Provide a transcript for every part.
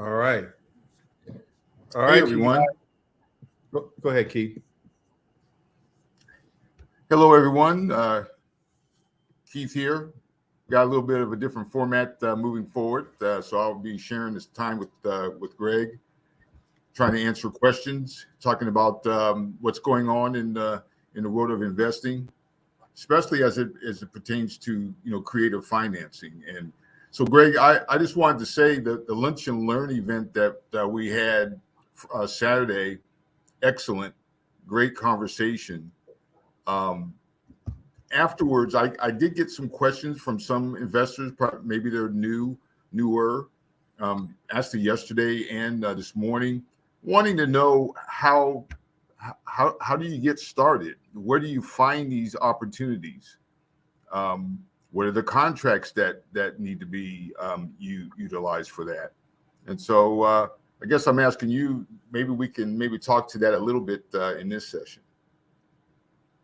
All right. All Hey right, you everyone. guys. Go ahead, Keith. Hello everyone. Keith here. Got a little bit of a different format moving forward, so I'll be sharing this time with Greg, trying to answer questions, talking about what's going on in the world of investing, especially as it pertains to creative financing. And so, Greg, I just wanted to say that the Lunch and Learn event that we had Saturday, excellent, great conversation. Um, Afterwards, I did get some questions from some investors. Maybe they're newer. Asked it yesterday and this morning, wanting to know how do you get started? Where do you find these opportunities? Um, what are the contracts that need to be utilized for that? And so I guess I'm asking you. Maybe we can talk to that a little bit in this session.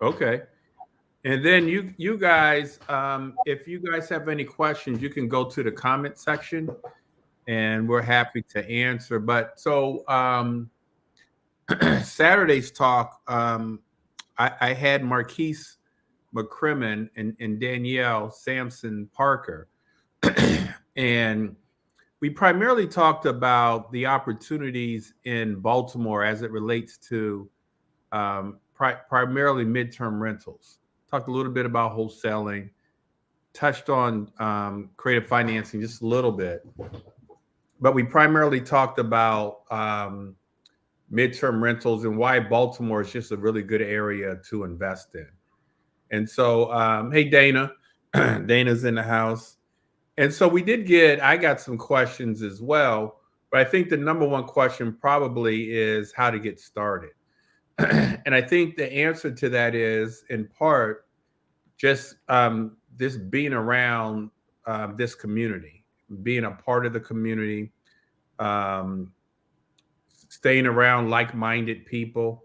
Okay. And then you guys, if you guys have any questions, you can go to the comment section, and we're happy to answer. But so Saturday's talk, I had Marquise McCrimmon and Danielle Sampson Parker, and we primarily talked about the opportunities in Baltimore as it relates to primarily midterm rentals. Talked a little bit about wholesaling, touched on creative financing just a little bit, but we primarily talked about midterm rentals and why Baltimore is just a really good area to invest in. And so, hey, Dana, Dana's in the house. And so I got some questions as well, but I think the number one question probably is how to get started. And I think the answer to that is in part just this being around this community, being a part of the community, um, staying around like-minded people.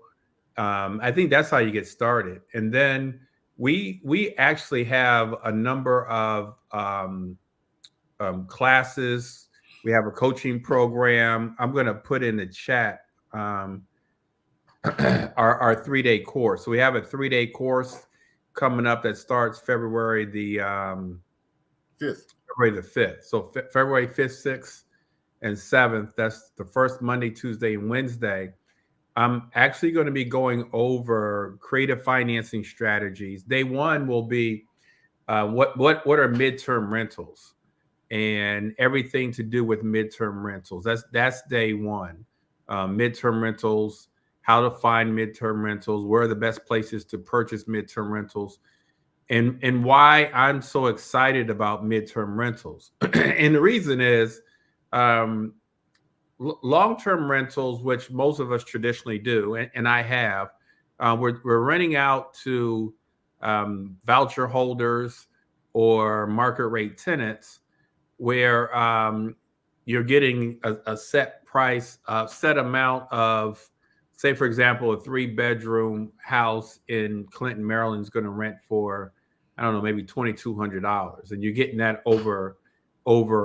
I think that's how you get started. And then we actually have a number of classes. We have a coaching program. I'm going to put in the chat our 3-day course. So we have a 3-day course coming up that starts February the 5th. February the 5th. So February 5th, 6th, and 7th. That's the first Monday, Tuesday, and Wednesday. I'm actually going to be going over creative financing strategies. Day one will be what are midterm rentals and everything to do with midterm rentals. That's day one. Midterm rentals, how to find midterm rentals, where are the best places to purchase midterm rentals, and why I'm so excited about midterm rentals. And the reason is um, long-term rentals, which most of us traditionally do, and I have, we're renting out to voucher holders or market rate tenants where you're getting a set price, a set amount of, say, for example, a 3-bedroom house in Clinton, Maryland is going to rent for, I don't know, maybe $2,200, and you're getting that over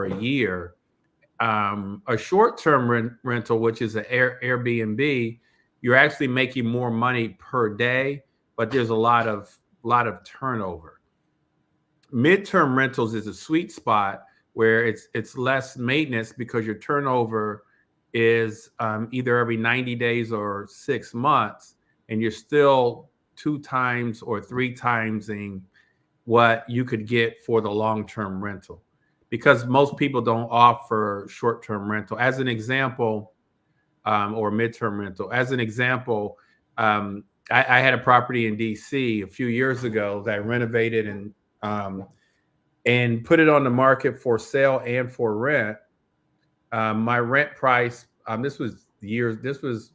a year. A short-term rental, which is an Airbnb, you're actually making more money per day, but there's a lot of turnover. Midterm rentals is a sweet spot where it's less maintenance because your turnover is either every 90 days or 6 months, and you're still 2 times or 3 timesing what you could get for the long-term rental, because most people don't offer short-term rental. As an example, or midterm rental. As an example, I had a property in DC a few years ago that I renovated and put it on the market for sale and for rent. My rent price, this was years, this was,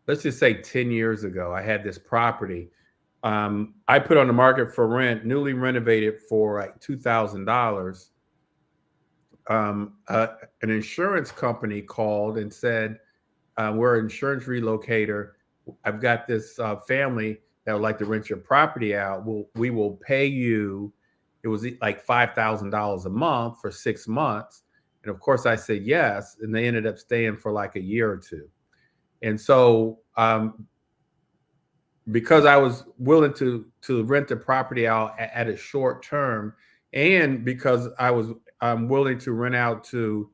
let's just say 10 years ago, I had this property. I put on the market for rent, newly renovated for like $2,000. An insurance company called and said, we're an insurance relocator. I've got this family that would like to rent your property out. We will pay you. It was like $5,000 a month for 6 months, And of course, I said yes, and they ended up staying for like a year or two. And so, because I was willing to rent the property out at a short term, and because I'm willing to rent out to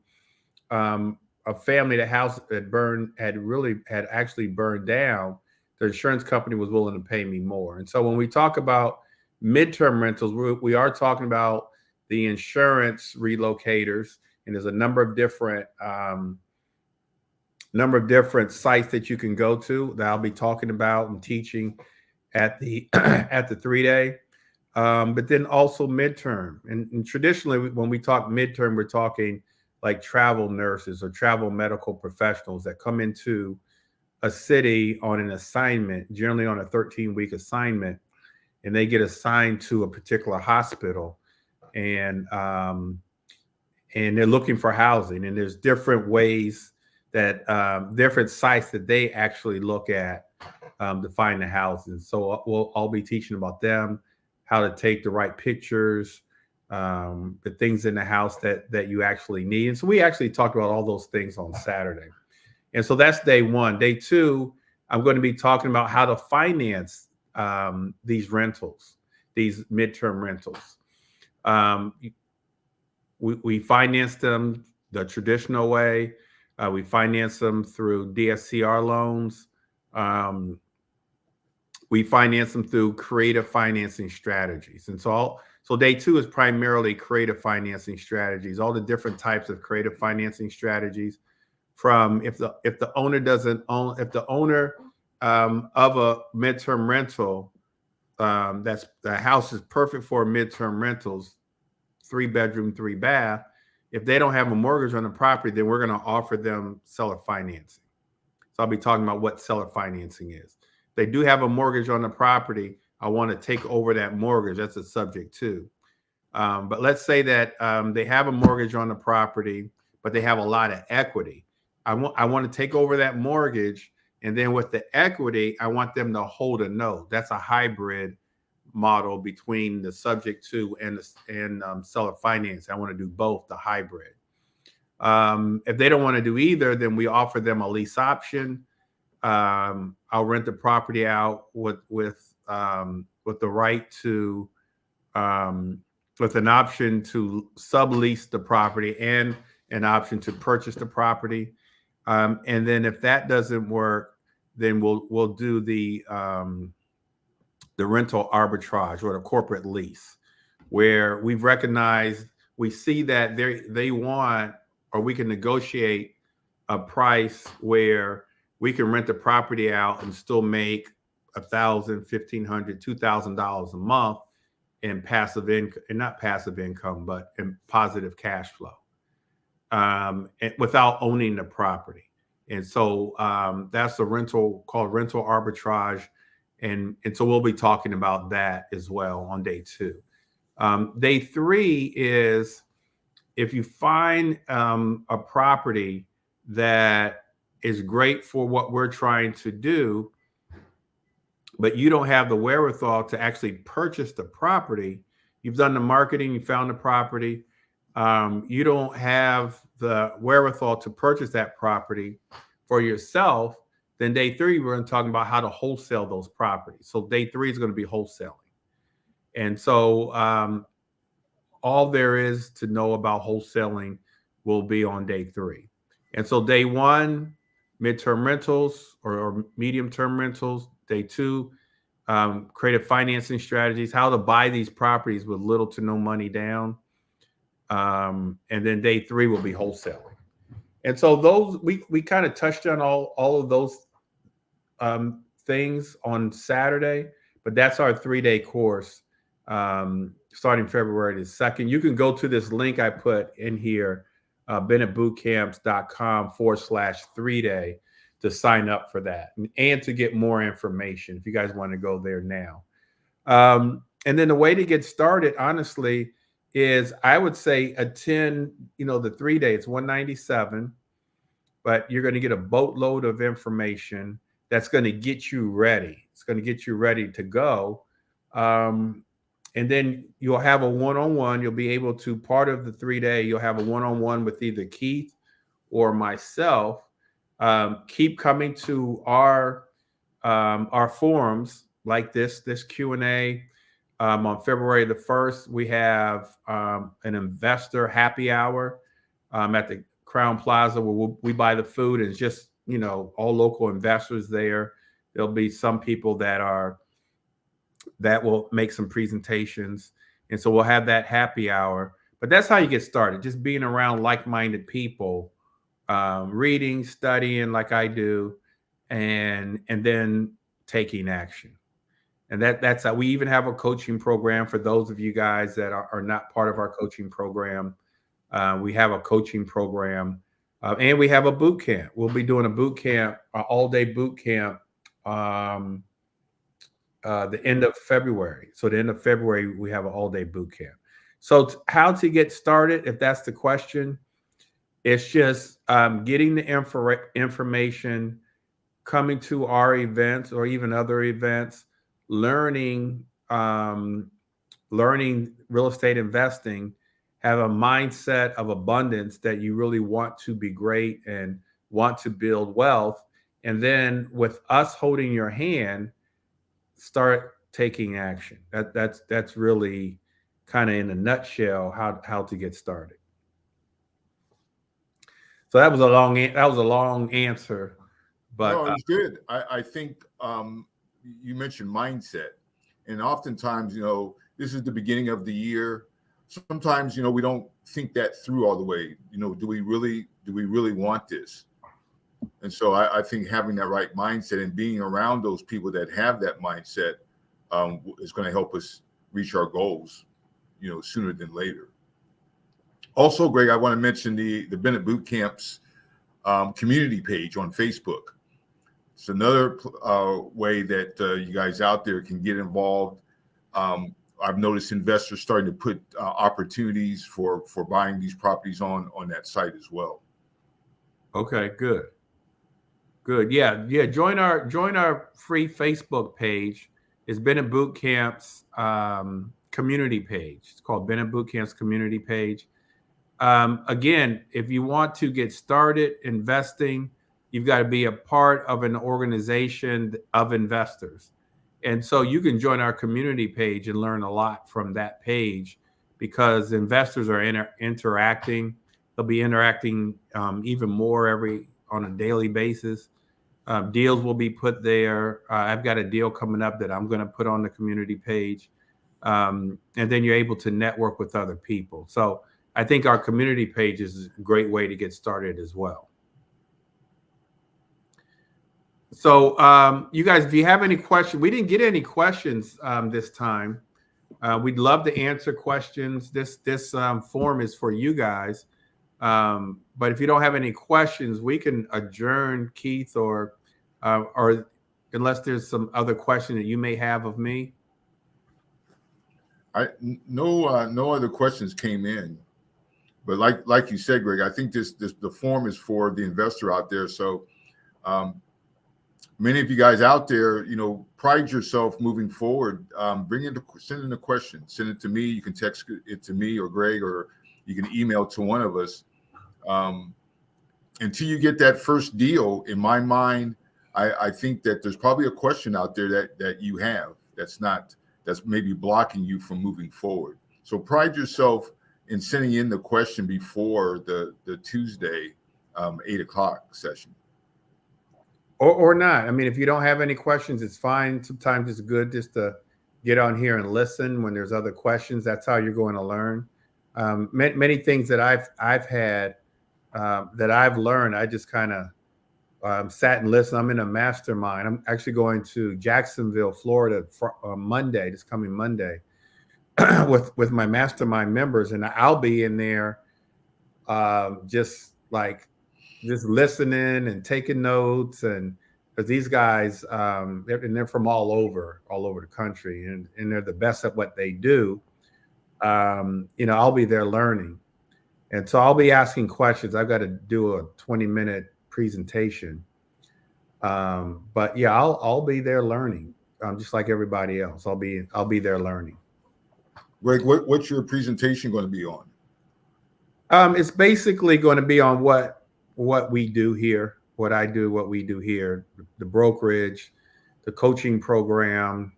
a family, the house had actually burned down, the insurance company was willing to pay me more. And so when we talk about midterm rentals, we are talking about the insurance relocators, and there's a number of different sites that you can go to that I'll be talking about and teaching at the at the 3-day. But then also midterm, and traditionally when we talk midterm, we're talking like travel nurses or travel medical professionals that come into a city on an assignment, generally on a 13-week assignment, and they get assigned to a particular hospital, and they're looking for housing. And there's different ways that different sites that they actually look at to find the housing. So I'll be teaching about them, how to take the right pictures, the things in the house that you actually need. And so we actually talked about all those things on Saturday. And so that's day one. Day two, I'm going to be talking about how to finance these rentals, these midterm rentals. We finance them the traditional way. We finance them through DSCR loans. We finance them through creative financing strategies. And so day two is primarily creative financing strategies, all the different types of creative financing strategies. From if the owner of a midterm rental, that's the house is perfect for midterm rentals, 3-bedroom, 3-bath. If they don't have a mortgage on the property, then we're going to offer them seller financing. So I'll be talking about what seller financing is. If they do have a mortgage on the property, I want to take over that mortgage. That's a subject too. But let's say that they have a mortgage on the property, but they have a lot of equity. I want to take over that mortgage, and then with the equity, I want them to hold a note. That's a hybrid model between the subject to and seller finance. I want to do both, the hybrid. If they don't want to do either, then we offer them a lease option. I'll rent the property out with the right to with an option to sublease the property and an option to purchase the property. And then if that doesn't work, then we'll do the rental arbitrage or the corporate lease, where we've recognized, we see that they want, or we can negotiate a price where we can rent the property out and still make $1,000, $1,500, $2,000 a month in passive income, and not passive income, but in positive cash flow, without owning the property. And so that's a rental called rental arbitrage. And so we'll be talking about that as well on day two. Day three is if you find a property that is great for what we're trying to do, but you don't have the wherewithal to actually purchase the property. You've done the marketing, you found the property. You don't have the wherewithal to purchase that property for yourself. Then day three, we're going to talk about how to wholesale those properties. So day three is going to be wholesaling. And so all there is to know about wholesaling will be on day three. And so day one, midterm rentals or medium-term rentals. Day two, creative financing strategies, how to buy these properties with little to no money down. And then day three will be wholesaling. And so those, we kind of touched on all of those things on Saturday, but that's our 3-day course starting February the 2nd. You can go to this link I put in here, BennettBootcamps.com/3-day to sign up for that and to get more information if you guys want to go there now. And then the way to get started, honestly, is I would say attend, the 3-day, it's $197, but you're going to get a boatload of information that's going to get you ready. It's going to get you ready to go. and then you'll have a one-on-one. You'll be able to, part of the 3-day, you'll have a one-on-one with either Keith or myself. Keep coming to our forums like this Q&A. On February the 1st, we have an investor happy hour at the Crown Plaza where we buy the food, and it's just, all local investors there. There'll be some people that will make some presentations. And so we'll have that happy hour. But that's how you get started, just being around like-minded people, reading, studying like I do, and then taking action. And that's how we even have a coaching program for those of you guys that are not part of our coaching program. We have a coaching program, and we have a boot camp. We'll be doing a boot camp, all-day boot camp, the end of February. So the end of February, we have an all-day boot camp. So how to get started, if that's the question, it's just getting the information, coming to our events or even other events, learning real estate investing, have a mindset of abundance that you really want to be great and want to build wealth. And then with us holding your hand, start taking action. That's really kind of in a nutshell how to get started. So that was a long answer, but no, it's good. I think you mentioned mindset, and oftentimes, this is the beginning of the year. Sometimes, we don't think that through all the way. Do we really want this? And so I think having that right mindset and being around those people that have that mindset is going to help us reach our goals, sooner than later. Also, Greg, I want to mention the Bennett Boot Camp's community page on Facebook. It's another way that you guys out there can get involved. I've noticed investors starting to put opportunities for buying these properties on that site as well. Okay, good. Yeah. Join our free Facebook page. It's Bennett Boot Camp's community page. It's called Bennett Boot Camp's community page. Again, if you want to get started investing, you've got to be a part of an organization of investors. And so you can join our community page and learn a lot from that page, because investors are interacting. They'll be interacting even more on a daily basis. Deals will be put there. I've got a deal coming up that I'm going to put on the community page. And then you're able to network with other people. So I think our community page is a great way to get started as well. So you guys, if you have any questions, we didn't get any questions this time. We'd love to answer questions. This forum is for you guys. But if you don't have any questions, we can adjourn, Keith, or unless there's some other question that you may have of me. No other questions came in. But like you said, Greg, I think the forum is for the investor out there. So many of you guys out there, pride yourself moving forward. Send in a question. Send it to me. You can text it to me or Greg, or you can email to one of us. Until you get that first deal, in my mind, I think that there's probably a question out there that you have that's maybe blocking you from moving forward. So pride yourself in sending in the question before the Tuesday 8:00 session. Or not. I mean, if you don't have any questions, it's fine. Sometimes it's good just to get on here and listen when there's other questions. That's how you're going to learn. Many things that I've had that I've learned, I just kind of sat and listened. I'm in a mastermind. I'm actually going to Jacksonville, Florida, Monday, this coming Monday, with my mastermind members, and I'll be in there just listening and taking notes, and because these guys they're from all over the country, and they're the best at what they do. I'll be there learning, and so I'll be asking questions. I've got to do a 20-minute presentation, but yeah, I'll be there learning, just like everybody else. I'll be there learning. Greg, what's your presentation going to be on? It's basically going to be on what we do here, what I do, what we do here, the brokerage, the coaching program,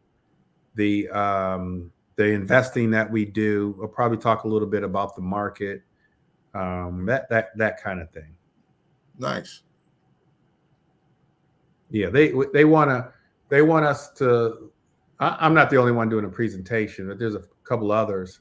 the investing that we do. We'll probably talk a little bit about the market, that kind of thing. Nice. Yeah, they want us to. I'm not the only one doing a presentation, but there's a couple others,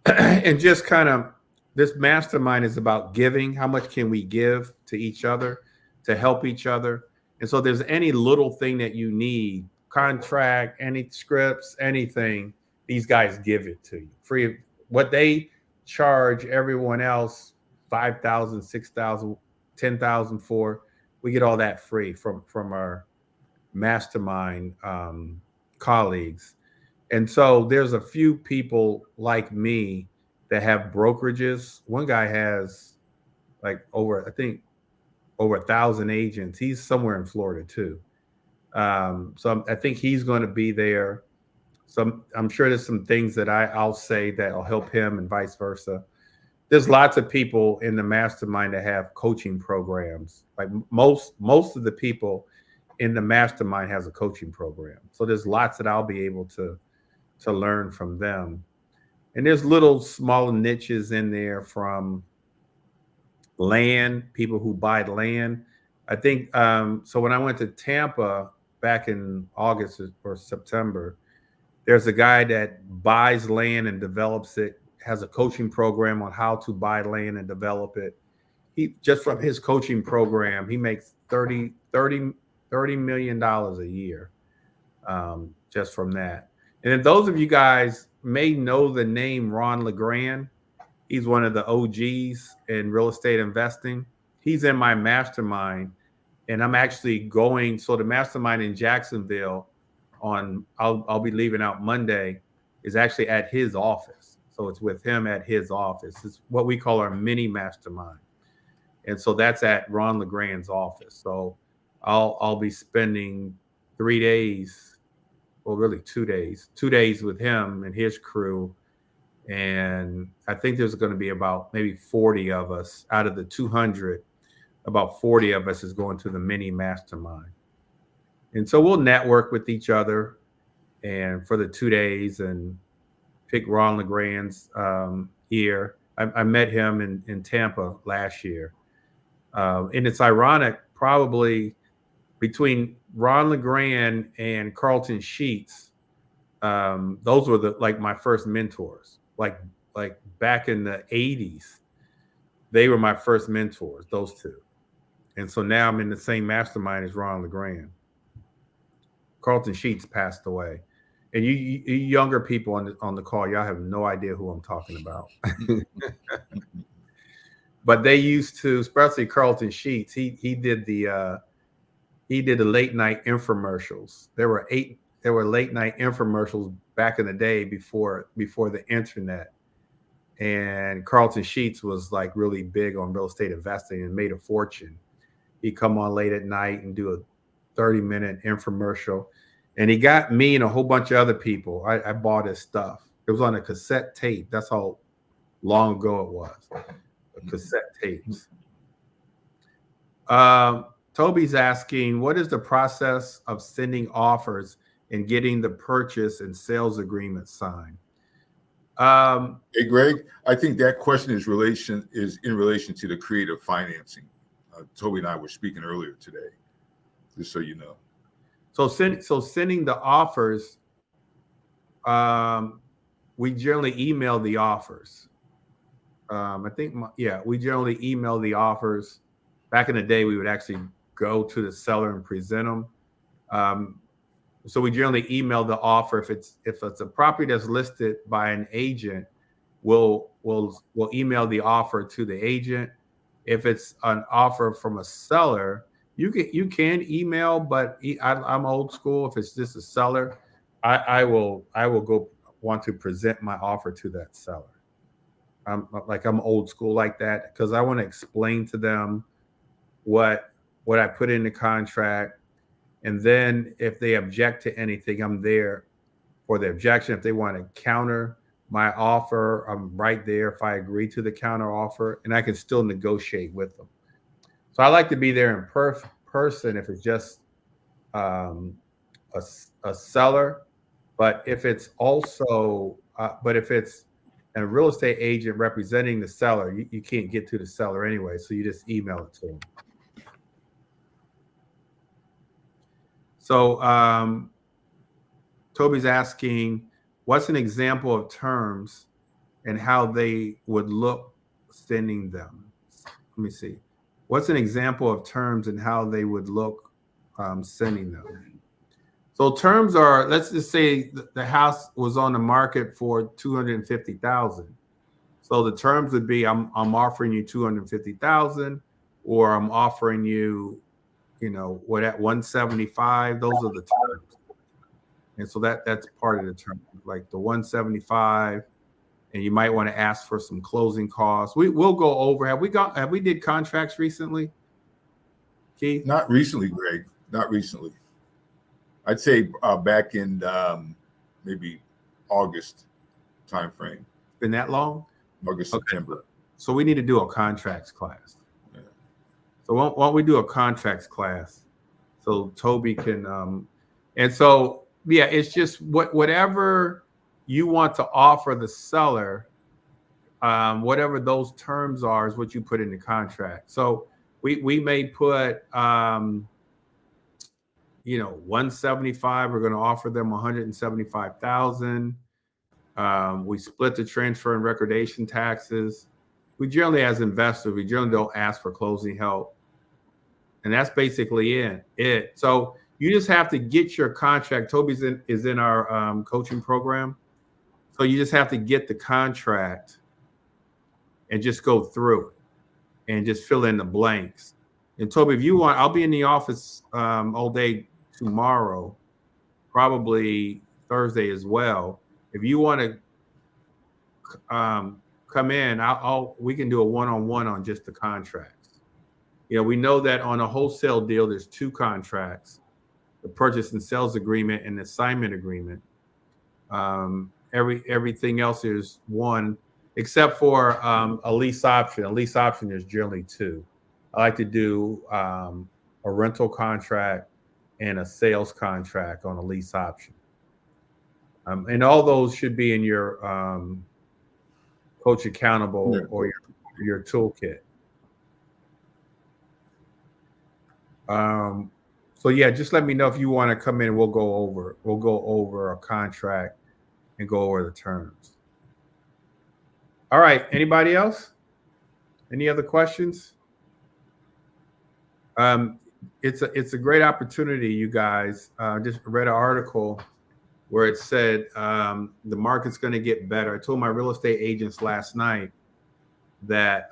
and just kind of this mastermind is about giving. How much can we give to each other to help each other? And so, there's any little thing that you need, contract, any scripts, anything, these guys give it to you free. What they charge everyone else 5,000, 6,000, 10,000 for, we get all that free from our mastermind colleagues. And so there's a few people like me that have brokerages. One guy has like over 1,000 agents. He's somewhere in Florida too. So I think he's going to be there. So I'm sure there's some things that I'll say that'll help him and vice versa. There's lots of people in the mastermind that have coaching programs. Like most of the people in the mastermind has a coaching program. So there's lots that I'll be able to learn from them. And there's little small niches in there from land, people who buy land. I think so when I went to Tampa back in August or September, there's a guy that buys land and develops it, has a coaching program on how to buy land and develop it. He just from his coaching program, he makes $30 million a year just from that. And then those of you guys may know the name Ron LeGrand. He's one of the OGs in real estate investing. He's in my mastermind, and I'm actually going. So the mastermind in Jacksonville I'll be leaving out Monday is actually at his office. So it's with him at his office. It's what we call our mini mastermind. And so that's at Ron LeGrand's office. So I'll be spending 3 days, well, really 2 days with him and his crew. And I think there's going to be about maybe 40 of us out of the 200. About 40 of us is going to the mini mastermind. And so we'll network with each other and for the 2 days and pick Ron LeGrand's ear. I met him in Tampa last year. And it's ironic, probably between Ron LeGrand and Carlton Sheets, those were like my first mentors. Like back in the 80s, they were my first mentors, those two. And so now I'm in the same mastermind as Ron LeGrand. Carlton Sheets passed away. And you younger people on the call, y'all have no idea who I'm talking about. But they used to, especially Carlton Sheets, he did the late night infomercials. There were late night infomercials back in the day before the internet. And Carlton Sheets was like really big on real estate investing and made a fortune. He'd come on late at night and do a 30-minute infomercial. And he got me and a whole bunch of other people. I bought his stuff. It was on a cassette tape. That's how long ago it was. Cassette tapes. Toby's asking, what is the process of sending offers and getting the purchase and sales agreement signed? Hey, Greg, I think that question is in relation to the creative financing. Toby and I were speaking earlier today, just so you know. So sending the offers, we generally email the offers. We generally email the offers. Back in the day, we would actually go to the seller and present them. So we generally email the offer. If it's a property that's listed by an agent, we'll email the offer to the agent. If it's an offer from a seller, you can email, but I'm old school. If it's just a seller, I will go want to present my offer to that seller. I'm old school like that because I want to explain to them what I put in the contract. And then if they object to anything, I'm there for the objection. If they want to counter my offer, I'm right there if I agree to the counter offer, and I can still negotiate with them. So I like to be there in person if it's just um, a seller, but if it's also, but if it's a real estate agent representing the seller, you can't get to the seller anyway, so you just email it to them. So Toby's asking, what's an example of terms and how they would look sending them? Let me see. What's an example of terms and how they would look sending them? So terms are, let's just say the house was on the market for $250,000. So the terms would be, I'm offering you $250,000, or I'm offering you, what at 175. Those are the terms. And so that's part of the term, like the 175, and you might want to ask for some closing costs. We'll go over. Have we did contracts recently, Keith? Not recently, Greg. Not recently. I'd say back in maybe August timeframe. Been that long? August, okay. September. So we need to do a contracts class. Yeah. So why don't we do a contracts class so Toby can and so yeah, it's just whatever you want to offer the seller, whatever those terms are is what you put in the contract. So we may put 175. We're going to offer them 175,000. We split the transfer and recordation taxes. We generally, as investors, don't ask for closing help, and that's basically it. So you just have to get your contract. Toby's is in our coaching program, so you just have to get the contract and just go through it and just fill in the blanks. And Toby, if you want, I'll be in the office all day tomorrow, probably Thursday as well. If you want to come in, we can do a one-on-one on just the contracts. We know that on a wholesale deal, there's two contracts: the purchase and sales agreement and the assignment agreement. Everything else is one, except for a lease option. A lease option is generally two. I like to do a rental contract and a sales contract on a lease option. And all those should be in your Coach Accountable or your toolkit. So yeah, just let me know if you want to come in. We'll go over a contract and go over the terms. All right. Anybody else? Any other questions? It's a great opportunity, you guys. Just read an article where it said the market's going to get better. I told my real estate agents last night that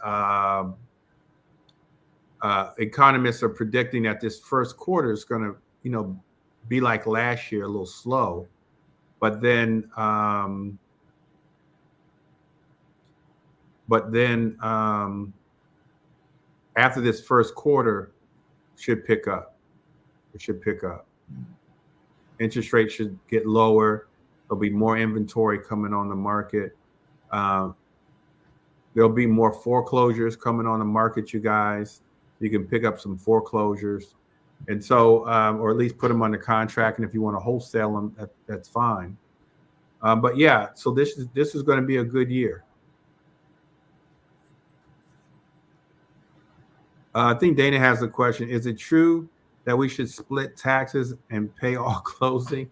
economists are predicting that this first quarter is going to, be like last year, a little slow, but then after this first quarter should pick up. It should pick up. Interest rates should get lower. There'll be more inventory coming on the market. There'll be more foreclosures coming on the market, you guys. You can pick up some foreclosures. And so, or at least put them under contract. And if you want to wholesale them, that's fine. But yeah, so this is going to be a good year. I think Dana has a question. Is it true that we should split taxes and pay all closing?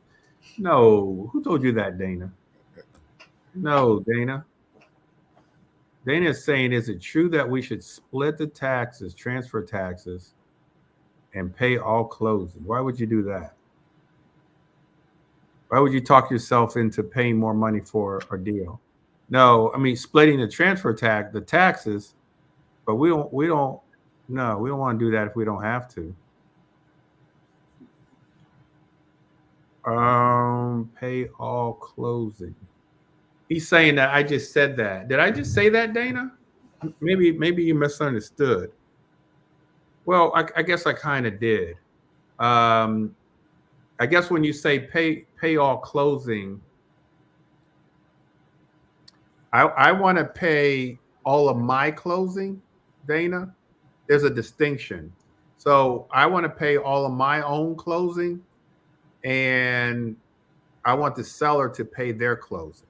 No. Who told you that, Dana? No, Dana. Dana is saying, is it true that we should split the taxes, transfer taxes, and pay all closing? Why would you do that? Why would you talk yourself into paying more money for a deal? No, I mean, splitting the transfer tax, the taxes, but we don't want to do that if we don't have to. Pay all closing. He's saying that I just said that. Did I just say that, Dana? Maybe you misunderstood. Well, I guess I kind of did. I guess when you say pay all closing, I want to pay all of my closing, Dana. There's a distinction. So I want to pay all of my own closing, and I want the seller to pay their closing.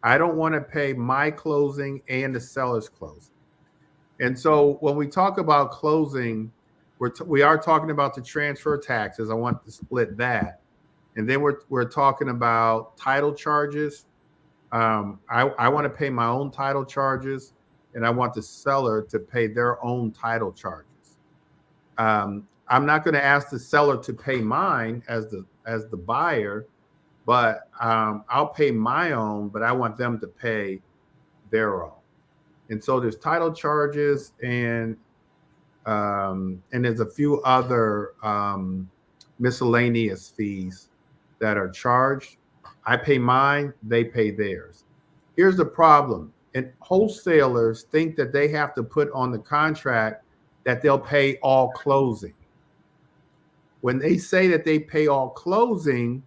I don't want to pay my closing and the seller's closing. And so when we talk about closing, we are talking about the transfer taxes. I want to split that. And then we're talking about title charges. I want to pay my own title charges, and I want the seller to pay their own title charges. I'm not going to ask the seller to pay mine as the buyer, but I'll pay my own, but I want them to pay their own. And so there's title charges, and there's a few other miscellaneous fees that are charged. I pay mine, they pay theirs. Here's the problem. And wholesalers think that they have to put on the contract that they'll pay all closing. When they say that they pay all closing,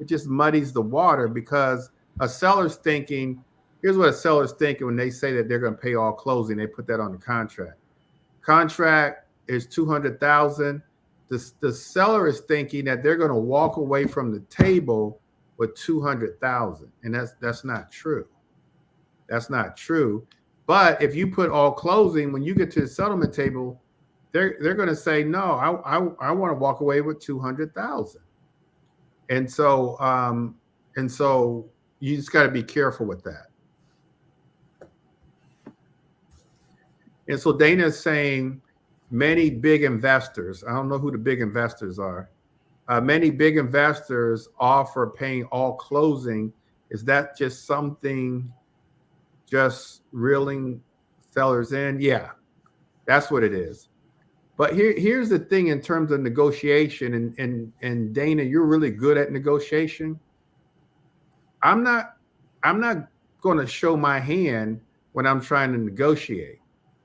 it just muddies the water, because a seller's thinking, here's what a seller's thinking when they say that they're going to pay all closing. They put that on the contract. Contract is $200,000. The seller is thinking that they're going to walk away from the table with $200,000, and that's not true. That's not true. But if you put all closing, when you get to the settlement table, they're going to say, no, I want to walk away with $200,000. And so you just got to be careful with that. And so Dana is saying many big investors, I don't know who the big investors are, many big investors offer paying all closing. Is that just something just reeling sellers in? Yeah, that's what it is. But here's the thing in terms of negotiation, and Dana, you're really good at negotiation. I'm not going to show my hand when I'm trying to negotiate.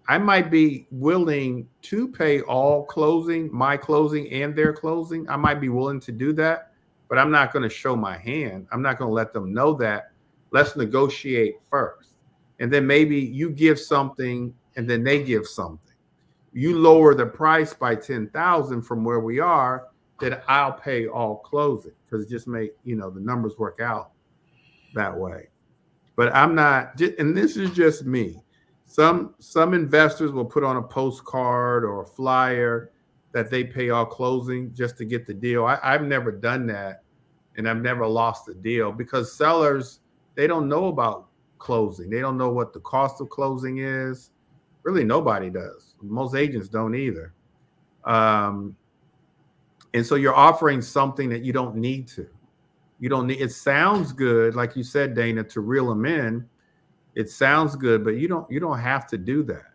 I might be willing to pay all closing, my closing and their closing. I might be willing to do that, but I'm not going to show my hand. I'm not going to let them know that. Let's negotiate first. And then maybe you give something and then they give something. You lower the price by $10,000 from where we are, then I'll pay all closing, because it just make, the numbers work out that way. But I'm not, and this is just me. Some investors will put on a postcard or a flyer that they pay all closing just to get the deal. I've never done that, and I've never lost the deal, because sellers, they don't know about closing. They don't know what the cost of closing is. Really, nobody does. Most agents don't either. And so you're offering something that you don't need to. You don't need. It sounds good, like you said, Dana, to reel them in. It sounds good, but you don't have to do that.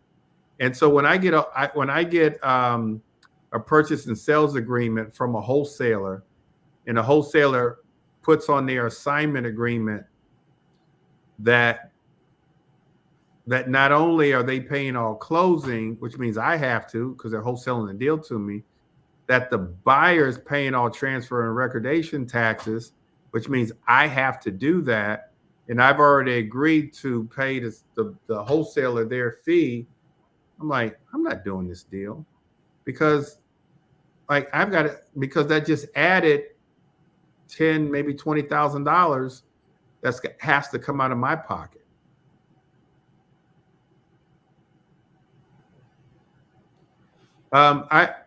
And so when I get a purchase and sales agreement from a wholesaler, and a wholesaler puts on their assignment agreement that not only are they paying all closing, which means I have to, because they're wholesaling the deal to me, that the buyer is paying all transfer and recordation taxes, which means I have to do that. And I've already agreed to pay the wholesaler their fee. I'm like, I'm not doing this deal, because because that just added $10,000, maybe $20,000 that has to come out of my pocket.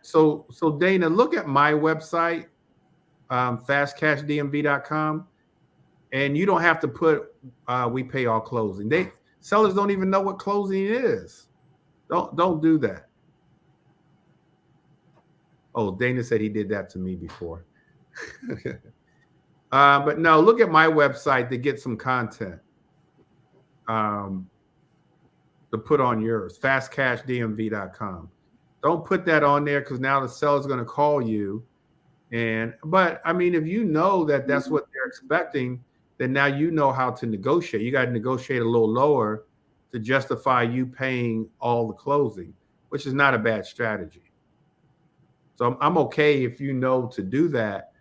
So Dana, look at my website, fastcashdmv.com. And you don't have to put we pay all closing. Sellers don't even know what closing is. Don't do that. Oh, Dana said he did that to me before. But no, look at my website to get some content to put on yours, fastcashdmv.com. Don't put that on there, because now the seller's going to call you. But I mean, if you know that that's what they're expecting, then now you know how to negotiate. You got to negotiate a little lower to justify you paying all the closing, which is not a bad strategy. So I'm okay if you know to do that.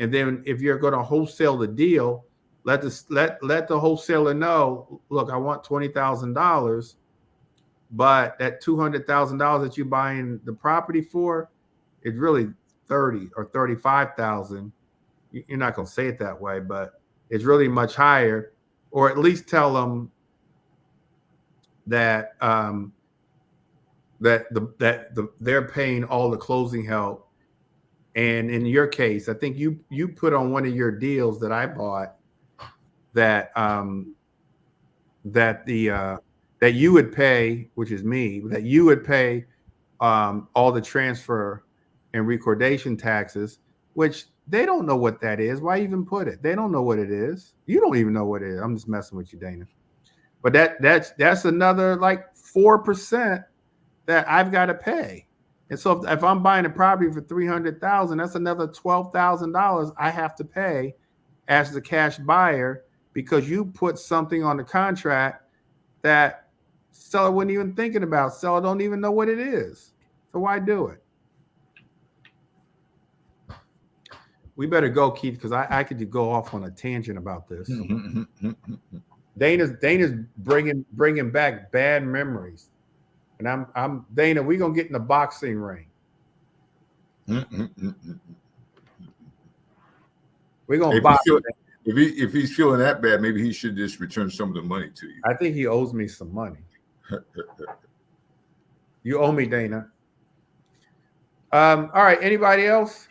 And then if you're going to wholesale the deal, let the wholesaler know, look, I want $20,000, but that $200,000 that you're buying the property for is really 30 or 35,000. You're not going to say it that way, but it's really much higher. Or at least tell them that they're paying all the closing help. And in your case, I think you put on one of your deals that I bought that that you would pay, which is me, that you would pay all the transfer and recordation taxes, which they don't know what that is. Why even put it? They don't know what it is. You don't even know what it is. I'm just messing with you, Dana. But that's another like 4% that I've got to pay. And so if I'm buying a property for $300,000, that's another $12,000 I have to pay as the cash buyer, because you put something on the contract that seller wasn't even thinking about. Seller don't even know what it is. So why do it? We better go, Keith, because I could go off on a tangent about this. Dana's bringing back bad memories, and I'm Dana. We're gonna get in the boxing ring. We're gonna box. If he's feeling that bad, maybe he should just return some of the money to you. I think he owes me some money. You owe me, Dana. All right. Anybody else?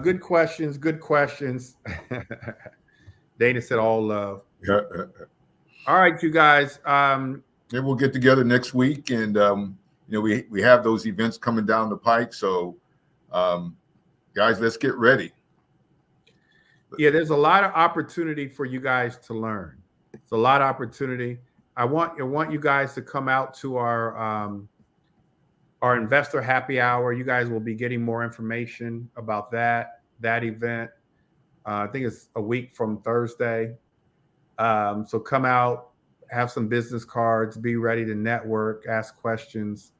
Good questions. Good questions. Dana said all love. All right, you guys. Then we'll get together next week, and we have those events coming down the pike. So, guys, let's get ready. Yeah, there's a lot of opportunity for you guys to learn. It's a lot of opportunity. I want you guys to come out to our investor happy hour. You guys will be getting more information about that event. I think it's a week from Thursday. So come out, have some business cards, be ready to network, ask questions.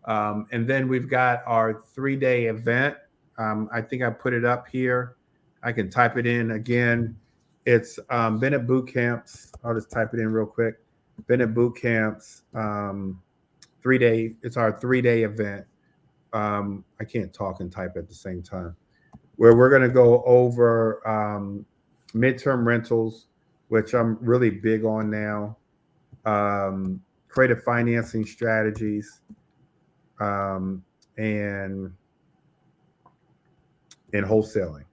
And then we've got our 3-day event. I think I put it up here. I can type it in again. It's Bennett Boot Camps. I'll just type it in real quick. Bennett Boot Camps. 3-day. It's our 3-day event. I can't talk and type at the same time. Where we're going to go over midterm rentals, which I'm really big on now. Creative financing strategies, and wholesaling.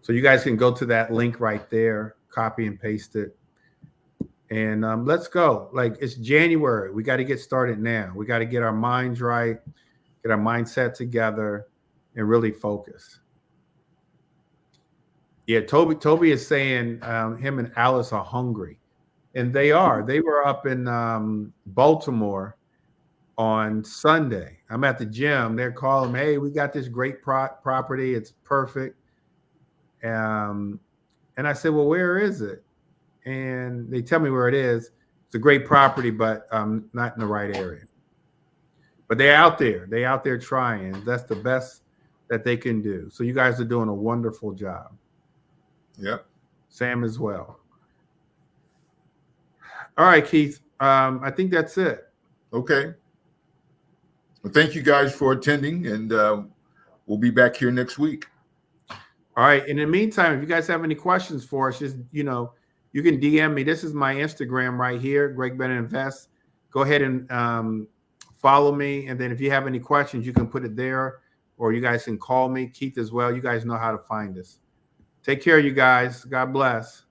So you guys can go to that link right there, copy and paste it. And let's go. Like, it's January. We got to get started now. We got to get our minds right, get our mindset together, and really focus. Yeah, Toby is saying him and Alice are hungry. And they are. They were up in Baltimore on Sunday. I'm at the gym. They're calling me, hey, we got this great property. It's perfect. And I said, well, where is it? And they tell me where it is. It's a great property, but not in the right area. But they're out there. They're out there trying. That's the best that they can do. So you guys are doing a wonderful job. Yep. Sam as well. All right, Keith. I think that's it. Okay. Well, thank you guys for attending, and we'll be back here next week. All right. In the meantime, if you guys have any questions for us, just, you can DM me. This is my Instagram right here, Greg Bennett Invest. Go ahead and follow me. And then if you have any questions, you can put it there, or you guys can call me, Keith, as well. You guys know how to find us. Take care, you guys. God bless.